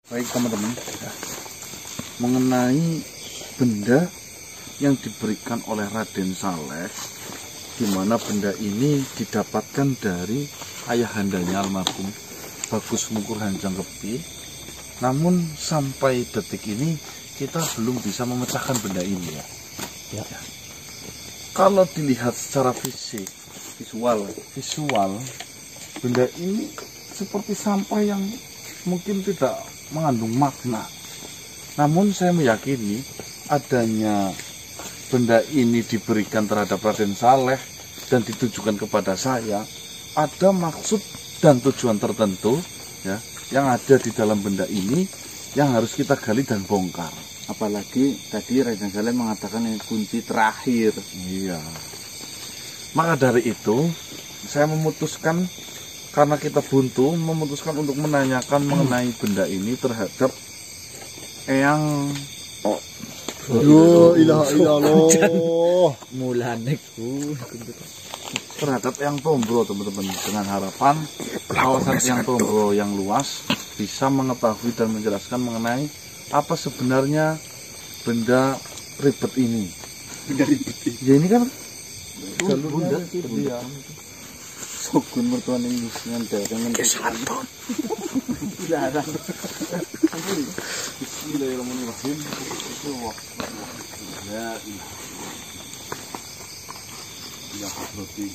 Baik teman-teman, mengenai benda yang diberikan oleh Raden Saleh, di mana benda ini didapatkan dari ayahandanya almarhum Bagus Mungkur Hanjang Kepi. Namun sampai detik ini kita belum bisa memecahkan benda ini ya. Kalau dilihat secara visual, benda ini seperti sampah yang mungkin tidak mengandung makna. Namun saya meyakini adanya benda ini diberikan terhadap Raden Saleh dan ditujukan kepada saya, ada maksud dan tujuan tertentu ya yang ada di dalam benda ini yang harus kita gali dan bongkar. Apalagi tadi Raden Saleh mengatakan yang kunci terakhir. Iya. Maka dari itu saya memutuskan, karena kita buntu, memutuskan untuk menanyakan mengenai benda ini terhadap Eyang ilaha illallah. Mulane terhadap Eyang Tombro, teman-teman, dengan harapan kawasan Eyang Tombro yang luas bisa mengetahui dan menjelaskan mengenai apa sebenarnya benda ribet ini. Benda ribet ini. Ya ini kan bunda Sogun mertuane dengan dagangan Kesantun. dilarang. Bismillahirrahmanirrahim. Ya ilah. Ya berarti.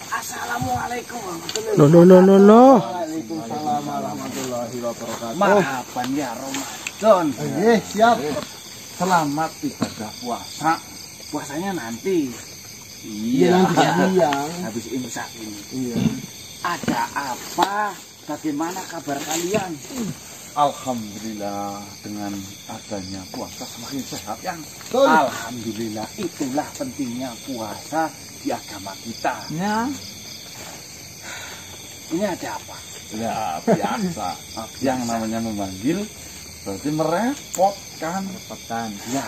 Assalamualaikum warahmatullahi Loh. Waalaikumsalam warahmatullahi wabarakatuh. Maafan ya Ramadan. Siap. Selamat ibadah puasa. Puasanya nanti. Iya, nanti siang. Habis imsak ini. Iya. Ada apa? Bagaimana kabar kalian? Alhamdulillah, dengan adanya puasa semakin sehat yang. Alhamdulillah, itulah pentingnya puasa di agama kita. Ya. Ini ada apa? Ya biasa. Yang namanya memanggil berarti merepotkan. Ya,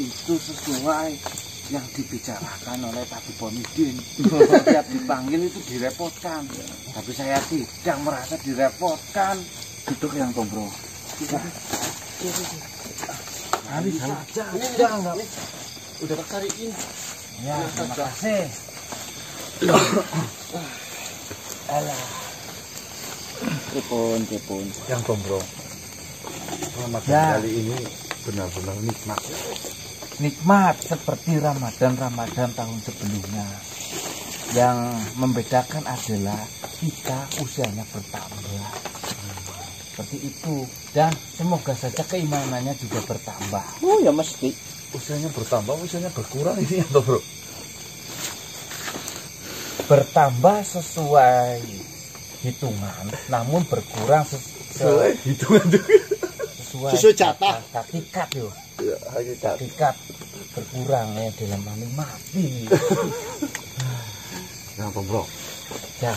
itu sesuai yang dibicarakan oleh Tabib Bonidin. Setiap dipanggil itu direpotkan. Tapi saya tidak merasa direpotkan. Duduk yang Tombro. Hari saja. Enggak. Udah cariin. Ya, terima kasih. Alah. Kepon. Yang Tombro. Ramadan Ya. kali ini benar-benar nikmat. Nikmat seperti Ramadan tahun sebelumnya. Yang membedakan adalah kita usianya bertambah. Seperti itu. Dan semoga saja keimanannya juga bertambah. Oh ya mesti. Usianya bertambah, usianya berkurang ini yang Tombro. Bertambah sesuai hitungan, namun berkurang Hitungan juga. Sesuai jatah. Hakikat yo. Ya, hakikat. Hakikat berkurang ya dalam mati. Yang Tombro. Ya,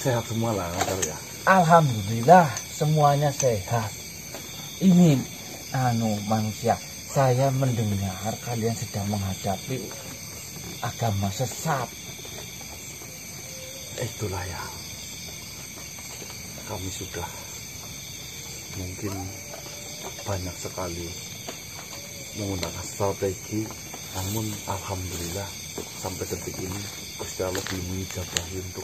Sehat semua lah, ya. alhamdulillah semuanya sehat. Ini manusia, saya mendengar kalian sedang menghadapi agama sesat. Itulah ya, kami sudah mungkin banyak sekali menggunakan strategi, namun alhamdulillah sampai detik ini Gusti Allah belum mengijabahi untuk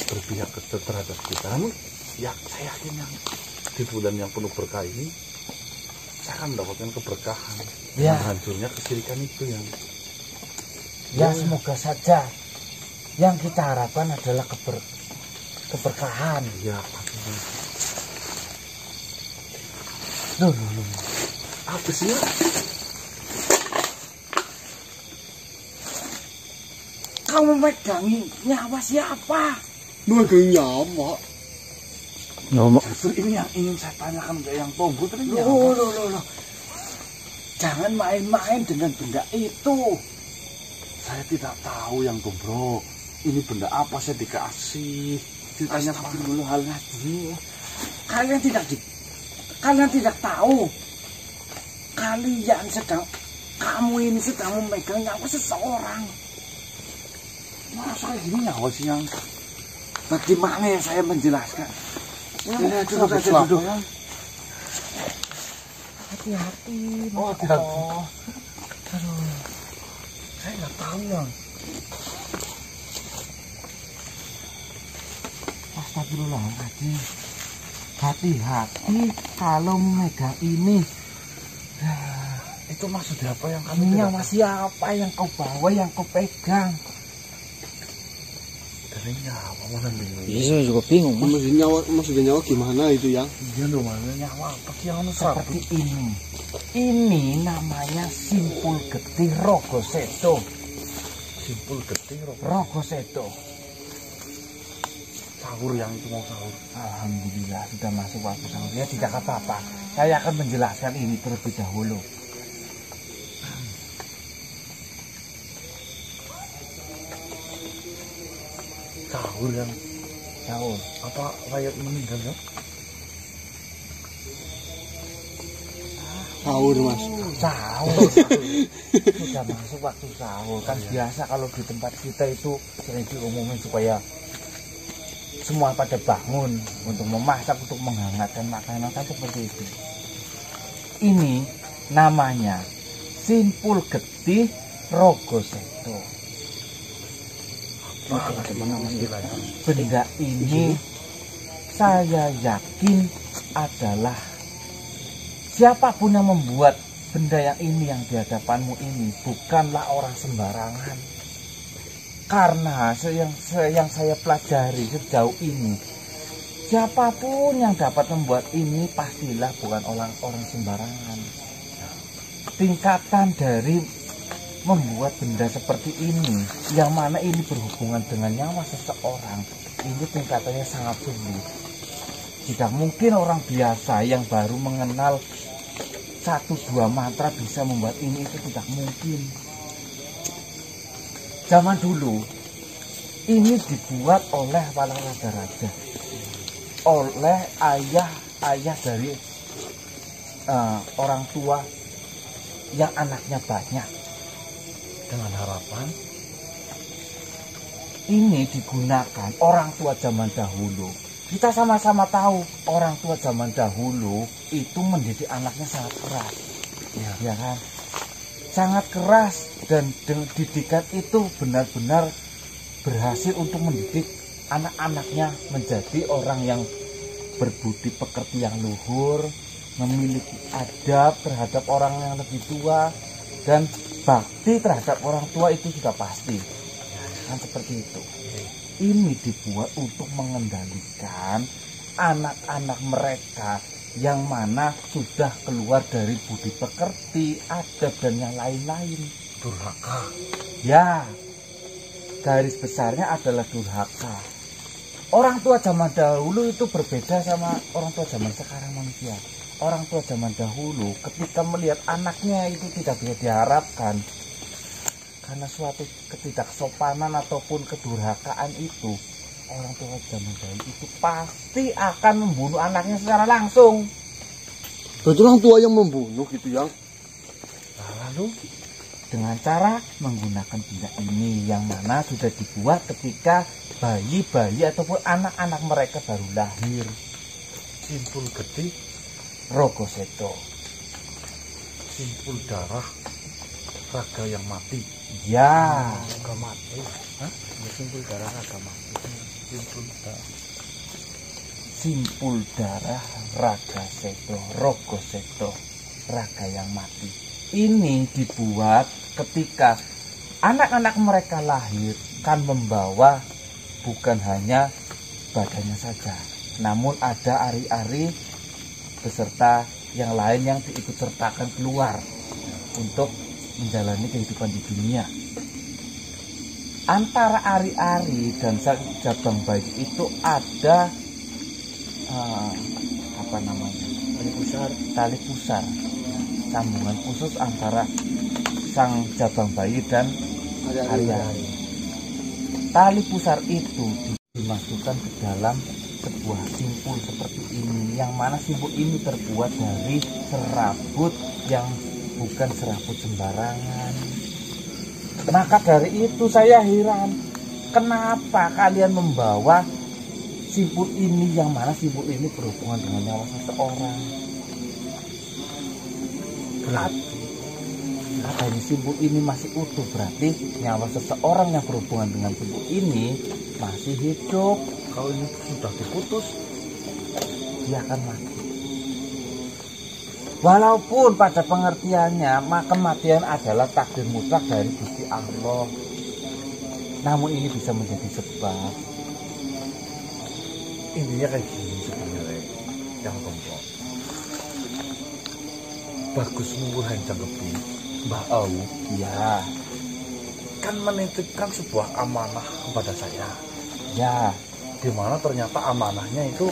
berpihak terhadap kita. Namun ya saya yakin yang di bulan yang penuh berkah ini saya akan mendapatkan keberkahan. Ya. Yang hancurnya kesyirikan itu yang Ya, semoga saja. Yang kita harapkan adalah keberkahan. ya pastinya. Loh. Apa sih ya? Kau memegangi nyawa siapa? Megang nyawa. Justru ini yang ingin saya tanyakan ke yang Tombro tadi. Loh. Jangan main-main dengan benda itu. Saya tidak tahu yang Tombro. Ini benda apa saya dikasih. ceritanya Astagfirullahaladzim. Kalian tidak tahu. Kamu ini sedang memegang nyawa seseorang. Masa ini nyawa sih yang bagaimana yang saya menjelaskan? Ya, duduk saja duduk. Hati-hati. Oh, tidak. Aduh, saya nggak tahu yang. Astagfirullahaladzim. Hati-hati kalau memegang ini. Itu maksudnya apa yang kamu nyawa siapa yang kau bawa, yang kau pegang? Dari nyawa mana bingung? Iya, saya juga bingung. Maksudnya nyawa gimana itu yang? Iya loh, mana nyawa apa yang seperti ini? Ini namanya simpul getih rogo seto. Simpul getih Rogo seto. sahur yang itu mau sahur. Alhamdulillah sudah masuk waktu sahur. Ya tidak apa-apa. Saya akan menjelaskan ini terlebih dahulu. Sahur yang Sahur. apa wayat meninggal ya? Sahur mas. Sahur. Sudah masuk waktu sahur. Kan biasa kalau di tempat kita itu sering diumumin supaya semua pada bangun untuk memasak, untuk menghangatkan makanan kan seperti itu. Ini namanya simpul getih rogo seto. Benda ini saya yakin adalah siapapun yang membuat benda yang ini yang di hadapanmu ini bukanlah orang sembarangan. Karena yang saya pelajari sejauh ini, siapapun yang dapat membuat ini pastilah bukan orang sembarangan. Tingkatan dari membuat benda seperti ini, yang mana ini berhubungan dengan nyawa seseorang, ini tingkatannya sangat sulit. Tidak mungkin orang biasa yang baru mengenal 1-2 mantra bisa membuat ini, itu tidak mungkin. Zaman dulu ini dibuat oleh para raja-raja, oleh ayah dari orang tua yang anaknya banyak, Dengan harapan ini digunakan orang tua zaman dahulu. Kita sama-sama tahu orang tua zaman dahulu itu mendidik anaknya sangat keras, ya kan? Sangat keras, dan didikan itu benar-benar berhasil untuk mendidik anak-anaknya menjadi orang yang berbudi pekerti yang luhur, memiliki adab terhadap orang yang lebih tua, dan bakti terhadap orang tua itu sudah pasti. Kan seperti itu. Ini dibuat untuk mengendalikan anak-anak mereka yang mana sudah keluar dari budi pekerti, adab, dan yang lain-lain. durhaka. Ya, garis besarnya adalah durhaka. Orang tua zaman dahulu itu berbeda sama orang tua zaman sekarang manusia. Orang tua zaman dahulu ketika melihat anaknya itu tidak bisa diharapkan, karena suatu ketidaksopanan ataupun kedurhakaan itu, orang tua zaman dahulu itu pasti akan membunuh anaknya secara langsung. Berarti orang tua yang membunuh gitu yang. Nah, lalu dengan cara menggunakan benda ini yang mana sudah dibuat ketika bayi-bayi ataupun anak-anak mereka baru lahir. Simpul getih, Rogo seto. simpul darah, raga yang mati. Ya. Raga mati. Hah? Ya, simpul darah raga mati. Simpul darah. Simpul darah raga seto, rogo seto, raga yang mati. Ini dibuat ketika anak-anak mereka lahir kan membawa bukan hanya badannya saja, namun ada ari-ari beserta yang lain yang diikut sertakan keluar untuk menjalani kehidupan di dunia. Antara ari-ari dan jabang bayi itu ada tali pusar, sambungan khusus antara sang jabang bayi dan ari-ari. Tali pusar itu dimasukkan ke dalam sebuah simpul seperti ini, yang mana simpul ini terbuat dari serabut yang bukan serabut sembarangan. Maka dari itu saya heran, kenapa kalian membawa simpul ini, yang mana simpul ini berhubungan dengan nyawa seseorang. Berarti adanya simpul ini masih utuh, berarti nyawa seseorang yang berhubungan dengan simpul ini masih hidup. Kalau ini sudah diputus, Dia akan mati. Walaupun pada pengertiannya kematian adalah takdir mutlak dari Gusti Allah, namun ini bisa menjadi sebab. intinya kayak gini sebenarnya yang komplot. Bagus Mungkur Hancang Kepi, Mbah Au, Ya, kan menitipkan sebuah amanah kepada saya, ya, di mana ternyata amanahnya itu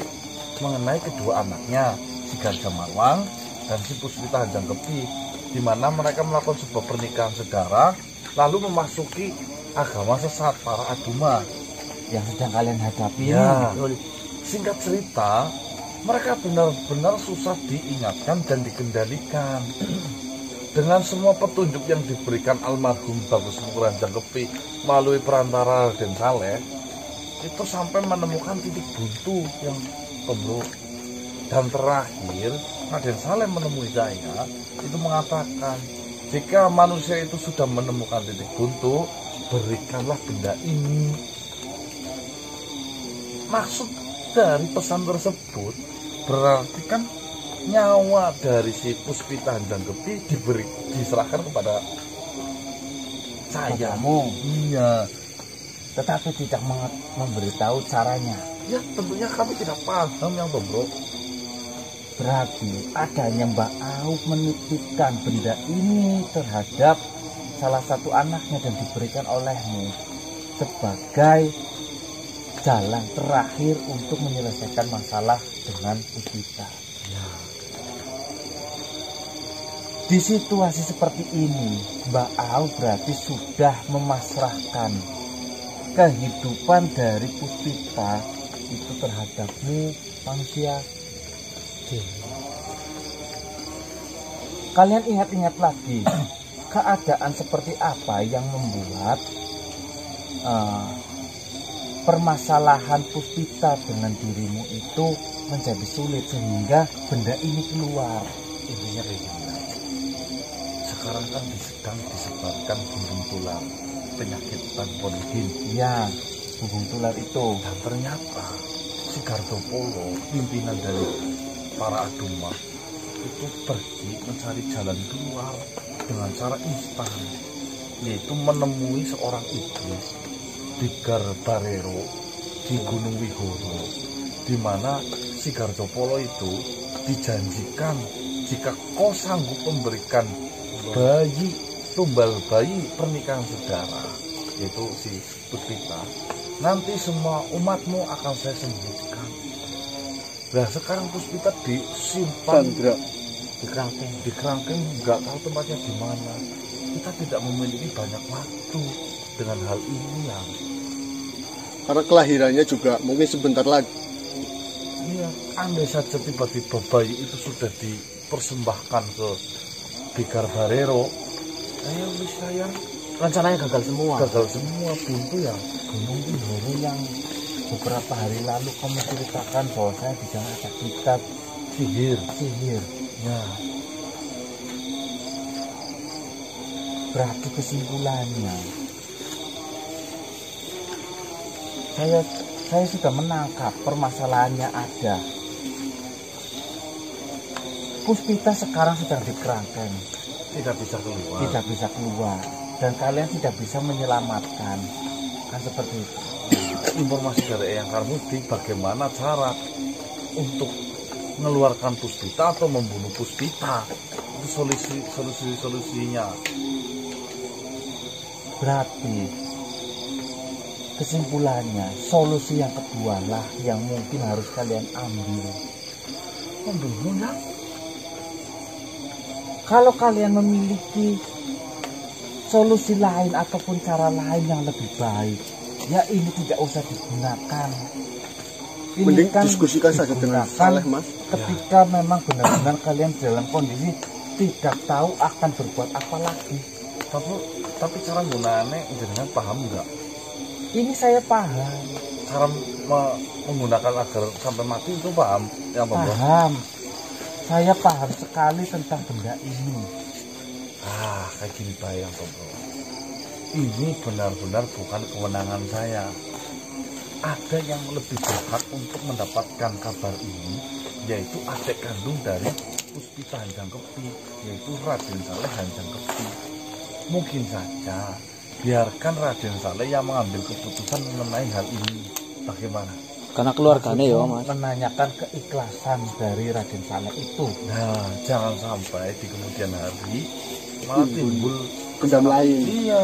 mengenai kedua anaknya, si Garja Mawang dan si Puspita Hancang Kepi, di mana mereka melakukan sebuah pernikahan saudara lalu memasuki agama sesat para Aduma. yang sedang kalian hadapi Ya. ini. Singkat cerita, mereka benar-benar susah diingatkan dan dikendalikan. Dengan semua petunjuk yang diberikan almarhum Bagus Mungkur Hancang Kepi melalui perantara Raden Saleh, itu sampai menemukan titik buntu yang pemburuk. Dan terakhir, Raden Saleh menemui saya, itu mengatakan, jika manusia itu sudah menemukan titik buntu, berikanlah benda ini. Maksud dari pesan tersebut berarti kan nyawa dari si Puspita Hancang Kepi diserahkan kepada saya. Kamu, Iya. tetapi tidak memberitahu caranya. Ya tentunya kami tidak paham yang bro. Berarti adanya Mbak Au menitipkan benda ini terhadap salah satu anaknya dan diberikan olehmu sebagai jalan terakhir untuk menyelesaikan masalah dengan Puspita. Ya. Di situasi seperti ini, Mbak Au berarti sudah memasrahkan kehidupan dari Puspita itu terhadapmu, manusia. Kalian ingat-ingat lagi keadaan seperti apa yang membuat permasalahan Puspita dengan dirimu itu menjadi sulit sehingga benda ini keluar. Intinya kayak gini. Sekarang kan sedang disebarkan buntung tular, penyakit Tanponidin. Ya, hubung tular itu. Dan ternyata si Gardopolo, pimpinan dari para Aduma, itu pergi mencari jalan keluar dengan cara instan, yaitu menemui seorang iblis di Garbarero di Gunung Wihoro, di mana si Gardopolo itu dijanjikan jika kau sanggup memberikan bayi, tumbal bayi pernikahan saudara, yaitu si Puspita, nanti semua umatmu akan saya sembuhkan. Nah sekarang Puspita disimpan di kerangkeng, nggak tahu tempatnya di mana. Kita tidak memiliki banyak waktu dengan hal ini ya. Karena kelahirannya juga mungkin sebentar lagi. Iya, andai saja tiba-tiba bayi itu sudah dipersembahkan ke Bikar Barero, sayang Rencananya gagal semua. gagal semua, buntu ya. Gunung Wihoro yang beberapa hari lalu kamu ceritakan bahwa saya di sana ada kitab Sihir. ya. Berarti kesimpulannya saya sudah menangkap permasalahannya ada. Puspita sekarang sedang di kerangkeng, Tidak bisa keluar. tidak bisa keluar, dan kalian tidak bisa menyelamatkan, kan seperti itu. Informasi dari Eyang Karmudi bagaimana cara untuk mengeluarkan Puspita atau membunuh Puspita, itu solusinya. Berarti kesimpulannya solusi yang kedua lah yang mungkin harus kalian ambil. Membunuhnya. Kalau kalian memiliki solusi lain ataupun cara lain yang lebih baik, ya ini tidak usah digunakan. Ini Mending kan diskusikan saja dengan Saleh, Mas. Ketika memang benar-benar kalian dalam kondisi tidak tahu akan berbuat apa lagi. Tapi cara gunanya jenengan paham nggak? Ini saya paham. Cara menggunakan agar sampai mati itu paham? Ya, Pak Bro? Paham. Saya paham sekali tentang benda ini. Kayak gini bayang, Pak Bro. Ini benar-benar bukan kewenangan saya. Ada yang lebih berhak untuk mendapatkan kabar ini, yaitu adik kandung dari Puspita Hanjangkepi, yaitu Raden Saleh Hanjangkepi. Mungkin saja biarkan Raden Saleh yang mengambil keputusan mengenai hal ini. Bagaimana? Karena keluarganya ya, Mas. Menanyakan keikhlasan dari Raden Saleh itu. Nah, jangan sampai di kemudian hari malah timbul Dendam lain. Iya.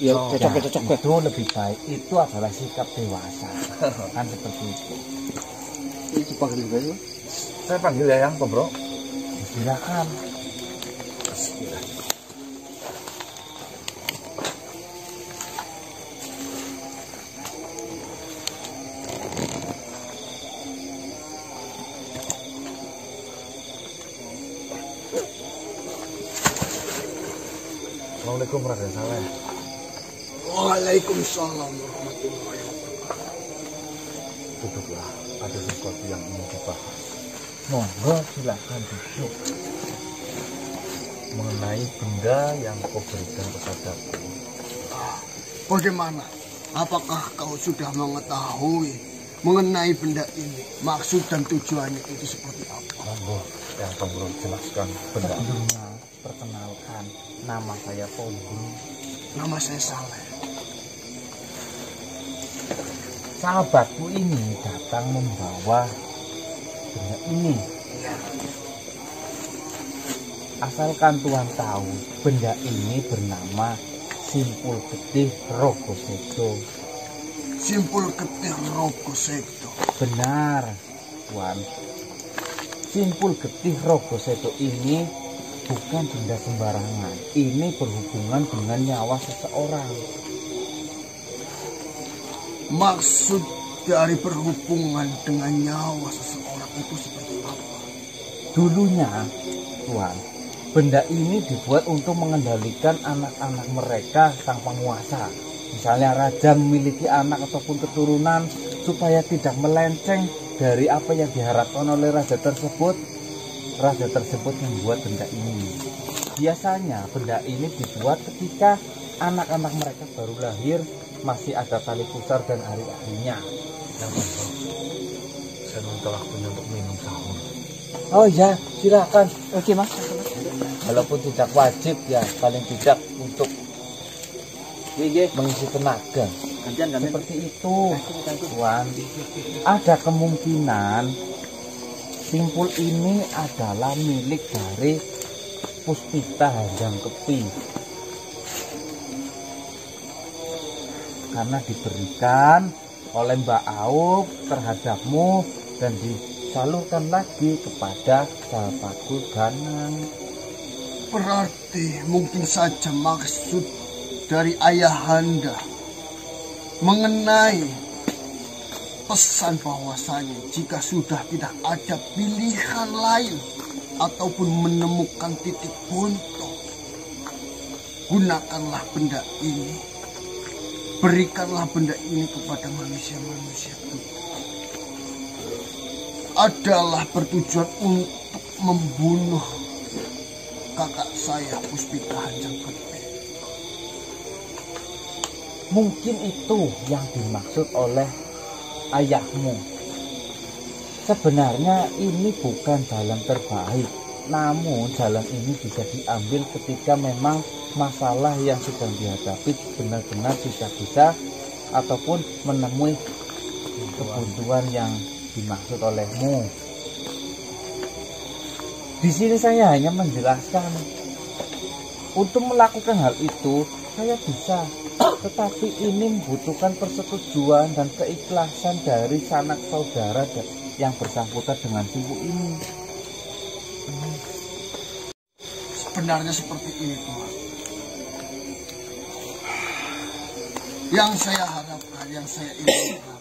Ya, Cocok. cocok. Itu lebih baik. Itu adalah sikap dewasa. Kan seperti itu. Ini dipanggil juga ya, Mas? Saya panggil ya, Pak Bro. Silakan. Assalamualaikum Raden Saleh. Waalaikumsalam warahmatullahi wabarakatuh. Duduklah, ada sesuatu yang ingin dibahas Monggo silakan duduk. mengenai benda yang kau berikan kepadaku. Bagaimana? Apakah kau sudah mengetahui mengenai benda ini? Maksud dan tujuannya itu seperti apa? Monggo, yang Pak Bro jelaskan benda ini. Sebelumnya perkenalkan, nama saya Tombul. Nama saya Saleh. Sahabatku ini datang membawa benda ini. Asalkan Tuhan tahu, benda ini bernama Simpul Getih Rogosedo. Simpul Getih Rogosedo. Benar, Tuhan. Simpul Getih Rogosedo ini bukan benda sembarangan. Ini berhubungan dengan nyawa seseorang. Maksud dari berhubungan dengan nyawa seseorang itu seperti apa? Dulunya, Tuhan, benda ini dibuat untuk mengendalikan anak-anak mereka sang penguasa. Misalnya raja memiliki anak ataupun keturunan supaya tidak melenceng dari apa yang diharapkan oleh raja tersebut. Raja tersebut membuat benda ini. Biasanya benda ini dibuat ketika anak-anak mereka baru lahir, masih ada tali pusar dan ari-arinya. Yang Pak Bro, saya minta waktunya untuk minum sahur. Oh ya, silakan. Oke, Mas. Walaupun tidak wajib ya, paling tidak untuk mengisi tenaga. Seperti itu, Tuan. Ada kemungkinan simpul ini adalah milik dari Puspita Hanjangkepi, karena diberikan oleh Mbak Aup terhadapmu dan disalurkan lagi kepada sahabatku Ganang. Berarti mungkin saja maksud dari ayahanda mengenai pesan bahwasanya jika sudah tidak ada pilihan lain ataupun menemukan titik buntu, gunakanlah benda ini, berikanlah benda ini kepada manusia-manusia itu. Adalah bertujuan untuk membunuh kakak saya Puspita Hanjangkepi. Mungkin itu yang dimaksud oleh ayahmu. Sebenarnya ini bukan jalan terbaik, namun jalan ini bisa diambil ketika memang masalah yang sedang dihadapi benar-benar tidak bisa ataupun menemui kebuntuan yang dimaksud olehmu. Di sini saya hanya menjelaskan, untuk melakukan hal itu saya bisa, tetapi ini membutuhkan persetujuan dan keikhlasan dari sanak saudara yang bersangkutan dengan simpul ini. Sebenarnya seperti ini, Tuhan. Yang saya harapkan hal yang saya inginkan.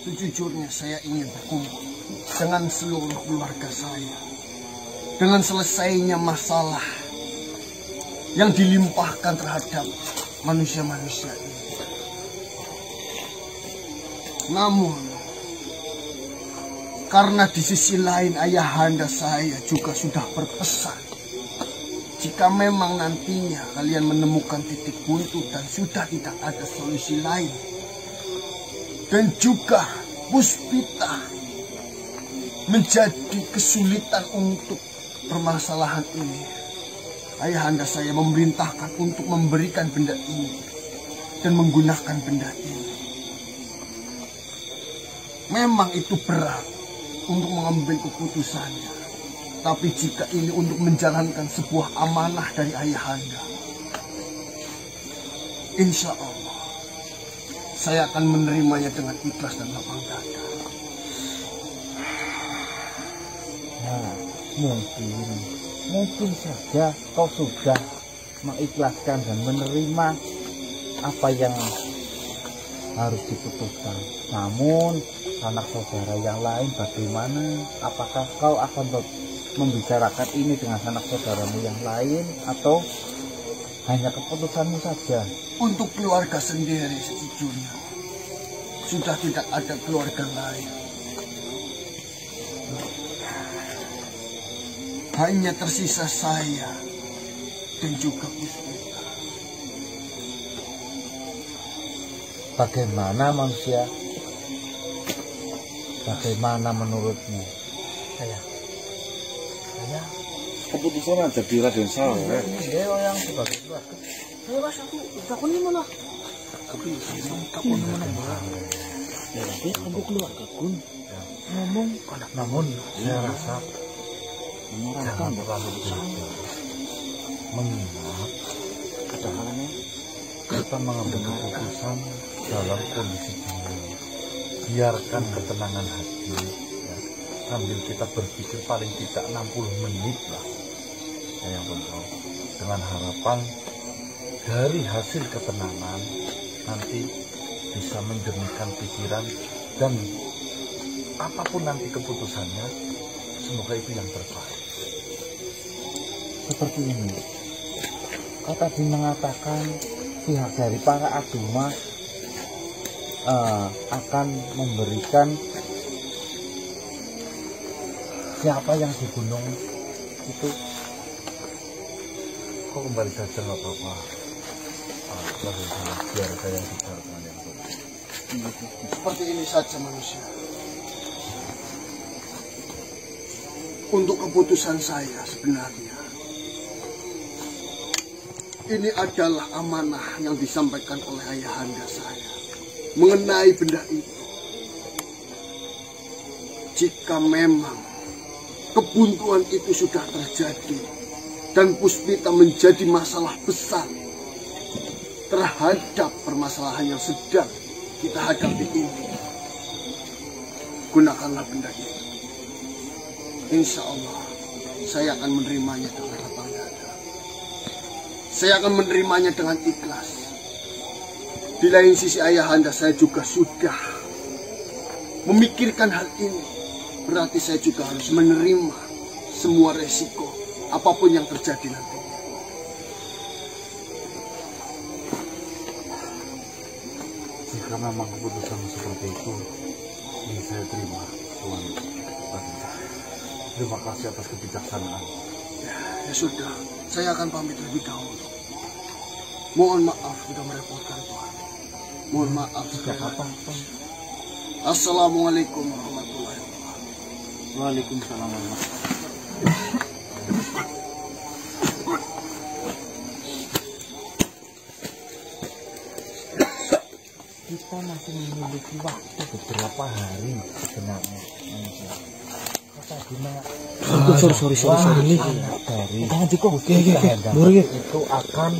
Sejujurnya saya ingin berkumpul dengan seluruh keluarga saya. Dengan selesainya masalah yang dilimpahkan terhadap manusia-manusia ini. Namun, karena di sisi lain ayahanda saya juga sudah berpesan, jika memang nantinya kalian menemukan titik buntu dan sudah tidak ada solusi lain, dan juga Puspita menjadi kesulitan untuk permasalahan ini, ayahanda saya memerintahkan untuk memberikan benda ini dan menggunakan benda ini. Memang itu berat untuk mengambil keputusannya, tapi jika ini untuk menjalankan sebuah amanah dari ayahanda, insya Allah saya akan menerimanya dengan ikhlas dan lapang dada. Nah, mungkin saja kau sudah mengikhlaskan dan menerima apa yang harus diputuskan. Namun, anak saudara yang lain bagaimana? Apakah kau akan membicarakan ini dengan anak saudaramu yang lain atau hanya keputusanmu saja? Untuk keluarga sendiri sejujurnya sudah tidak ada keluarga lain. Hanya tersisa saya dan juga Puspita. Bagaimana manusia? Bagaimana menurutmu? Saya Keputusan ada di Raden Saleh. Dia yang sebagai keluarga. ayo mas, aku ini mana? Tapi aku mana? Ya tapi aku keluarga Gun ngomong Namun saya rasa jangan terlalu mengingat kedahalannya. kita mengambil keputusan dalam kondisi dingin. Biarkan ketenangan hati ya. Sambil kita berpikir paling tidak 60 menit lah yang penting, dengan harapan dari hasil ketenangan nanti bisa menjernihkan pikiran, dan apapun nanti keputusannya semoga itu yang terbaik. Seperti ini, kau tadi mengatakan pihak dari para agama akan memberikan siapa yang di gunung itu. Kau kembali saja nggak apa-apa. Biar saya yang bicara dengan yang baik. Seperti ini saja manusia. Untuk keputusan saya sebenarnya, ini adalah amanah yang disampaikan oleh ayahanda saya mengenai benda itu. Jika memang kebuntuan itu sudah terjadi dan Puspita menjadi masalah besar terhadap permasalahan yang sedang kita hadapi ini, gunakanlah benda itu. Insya Allah saya akan menerimanya dengan lapang dada. Saya akan menerimanya dengan ikhlas. Di lain sisi ayahanda saya juga sudah memikirkan hal ini. Berarti saya juga harus menerima semua resiko apapun yang terjadi nanti. Jika memang keputusan seperti itu, ini saya terima, Tuhan. Terima kasih atas kebijaksanaan. Ya sudah, saya akan pamit lebih dahulu. Mohon maaf sudah merepotkan Tuhan. Mohon maaf sekali lagi. Assalamualaikum warahmatullahi wabarakatuh. Waalaikumsalam warahmatullahi Kita masih memiliki waktu beberapa hari sebenarnya. sorry ini Dari nanti kok oke itu akan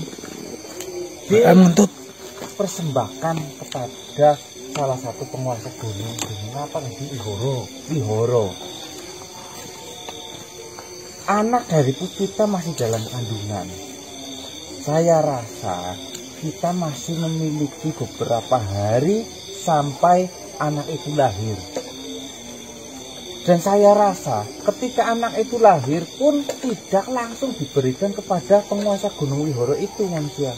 dipersembahkan kepada salah satu penguasa gunung apa di Wihoro. Anak dari Puspita masih dalam kandungan. Saya rasa kita masih memiliki beberapa hari sampai anak itu lahir. Dan saya rasa ketika anak itu lahir pun tidak langsung diberikan kepada penguasa Gunung Wihara itu manusia.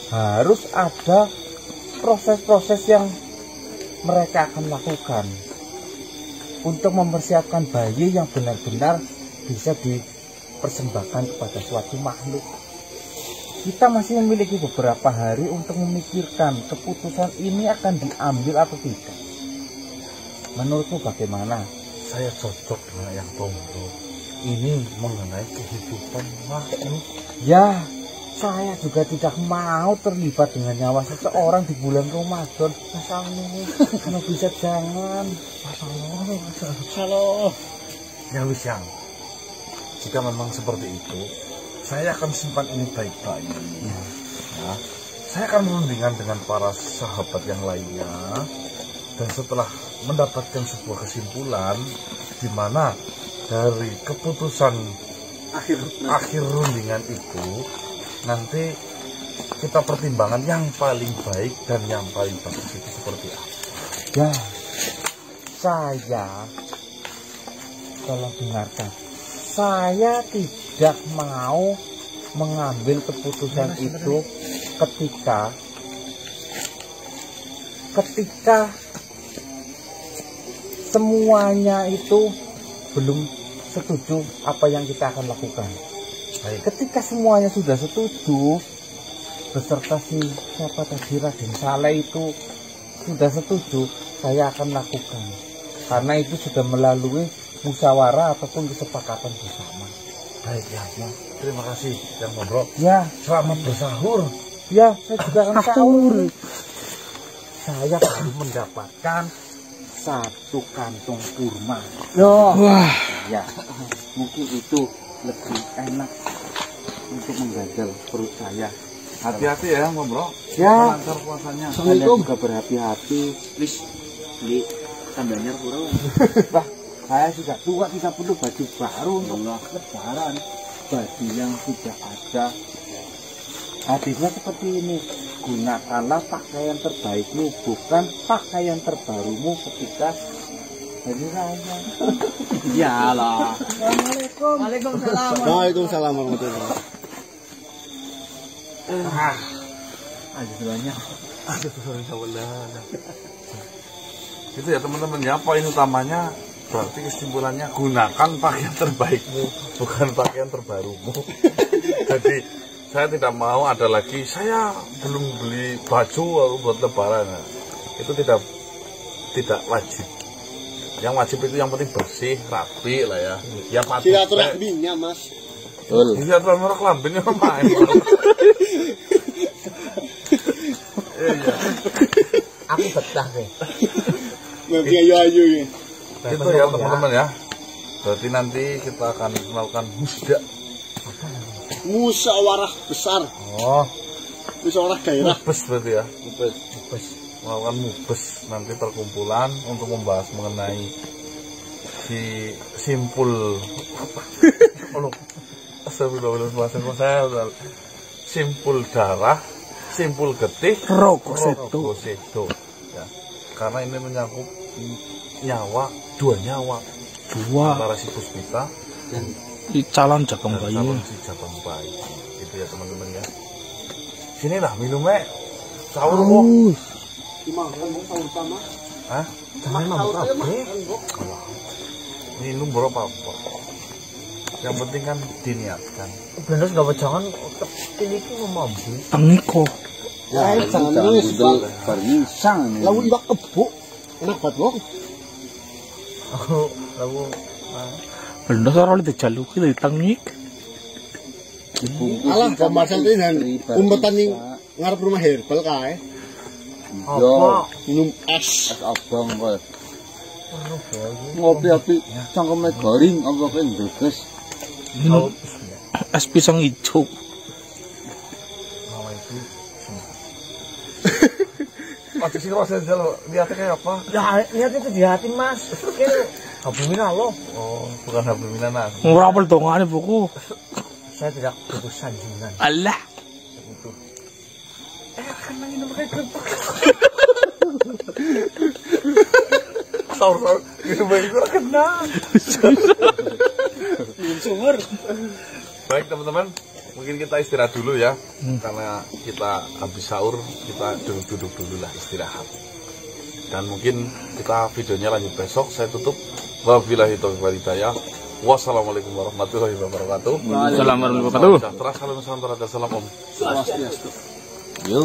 Harus ada proses-proses yang mereka akan lakukan untuk mempersiapkan bayi yang benar-benar bisa dipersembahkan kepada suatu makhluk. Kita masih memiliki beberapa hari untuk memikirkan keputusan ini akan diambil atau tidak. Menurutmu bagaimana? Saya cocok dengan yang Tombo. Ini mengenai kehidupan makhluk. Ya, saya juga tidak mau terlibat dengan nyawa seseorang di bulan Ramadan. Masalahnya, kalau bisa jangan. Halo. Ya wis yang. Jika memang seperti itu, saya akan simpan ini baik-baik. Ya. Saya akan merundingkan dengan para sahabat yang lainnya. Dan setelah mendapatkan sebuah kesimpulan di mana dari keputusan akhir rundingan itu nanti kita pertimbangkan yang paling baik dan yang paling bagus itu seperti apa. Ya, saya tolong dengarkan. Saya tidak mau mengambil keputusan itu ketika semuanya itu belum setuju apa yang kita akan lakukan. Baik. Ketika semuanya sudah setuju, beserta siapa tadi Raden Saleh itu sudah setuju, saya akan lakukan. Karena itu sudah melalui musyawarah ataupun kesepakatan bersama. Baik ya. Terima kasih yang ngobrol. Ya, Selamat bersahur. ya, saya juga akan sahur. Saya baru mendapatkan 1 kantong kurma. Wah, Ya, mungkin itu lebih enak untuk mengganjal perut saya. Hati-hati ya ngobrol. Ya, Lancar puasanya. Anda juga berhati-hati. Wis, beli tambahnya kurang. Wah, saya sudah tua, tidak perlu baju baru untuk lebaran. Baju yang sudah ada. Hadisnya seperti ini, gunakanlah pakaian terbaikmu, bukan pakaian terbarumu ketika hari raya. Iyalah. Assalamualaikum. Waalaikumsalam. Waalaikumsalam warahmatullahi wabarakatuh. Ada banyak. Itu ya teman-teman ya, poin utamanya berarti kesimpulannya gunakan pakaian terbaikmu, bukan pakaian terbarumu. Jadi saya tidak mau ada lagi, saya belum beli baju buat lebaran. Nah, itu tidak wajib. Yang wajib itu yang penting bersih, rapi lah ya. Ya patut. Silaturahminya, Mas. Betul. Silaturahmi orang lambinnya main. Iya. Aku betah deh. Nanti ayu-ayu ya. Itu ya teman-teman ya. Berarti nanti kita akan melakukan musda. Musyawarah besar. Oh, Musyawarah daerah. mubes berarti ya. Mubes. Melakukan mubes nanti perkumpulan untuk membahas mengenai si simpul apa? Oh, saya simpul darah, simpul getih, rokosedo. Ya. Karena ini menyangkut nyawa, 2 nyawa. Antara si Puspita dan calon jagung bayi. si jagung bayi. Itu ya teman-teman ya. Sinilah minumnya. Sahur kok. Dimakan mau sahur sama. Hah? Jangan mau kabeh. Minum berapa? Yang penting kan diniatkan. Bener enggak jangan ini ku mampu. Tengiko. Ya, jangan nangis, Pak. Berisang nih. Lalu iwak kebo. Enak banget, Bang. Lalu Bener ora dijaluki dari tengik. Alah, komersial tenan. Umpetan ning ngarep rumah herbal kae. Yo, Minum es. abang kok. Ngopi api cangkeme garing apa kene ndeges. Minum es pisang hijau. nama itu. Masih sih rasa jalo lihatnya kayak apa? Ya, lihat itu di hati, Mas. Hablumin Allah. Oh, bukan hablum minanas. Ora apel dongane buku. Saya tidak butuh sanjungan. Allah. Butuh Sahur itu baik gue kena. Sumur. Baik teman-teman, mungkin kita istirahat dulu ya, karena kita habis sahur, kita duduk dulu lah istirahat. Dan mungkin kita videonya lanjut besok. Saya tutup. Wabillahi taufiq wal hidayah. Wassalamualaikum warahmatullahi wabarakatuh. Assalamualaikum warahmatullahi wabarakatuh. Salam, salam, salam, salam, om. Swastiastu. Yo.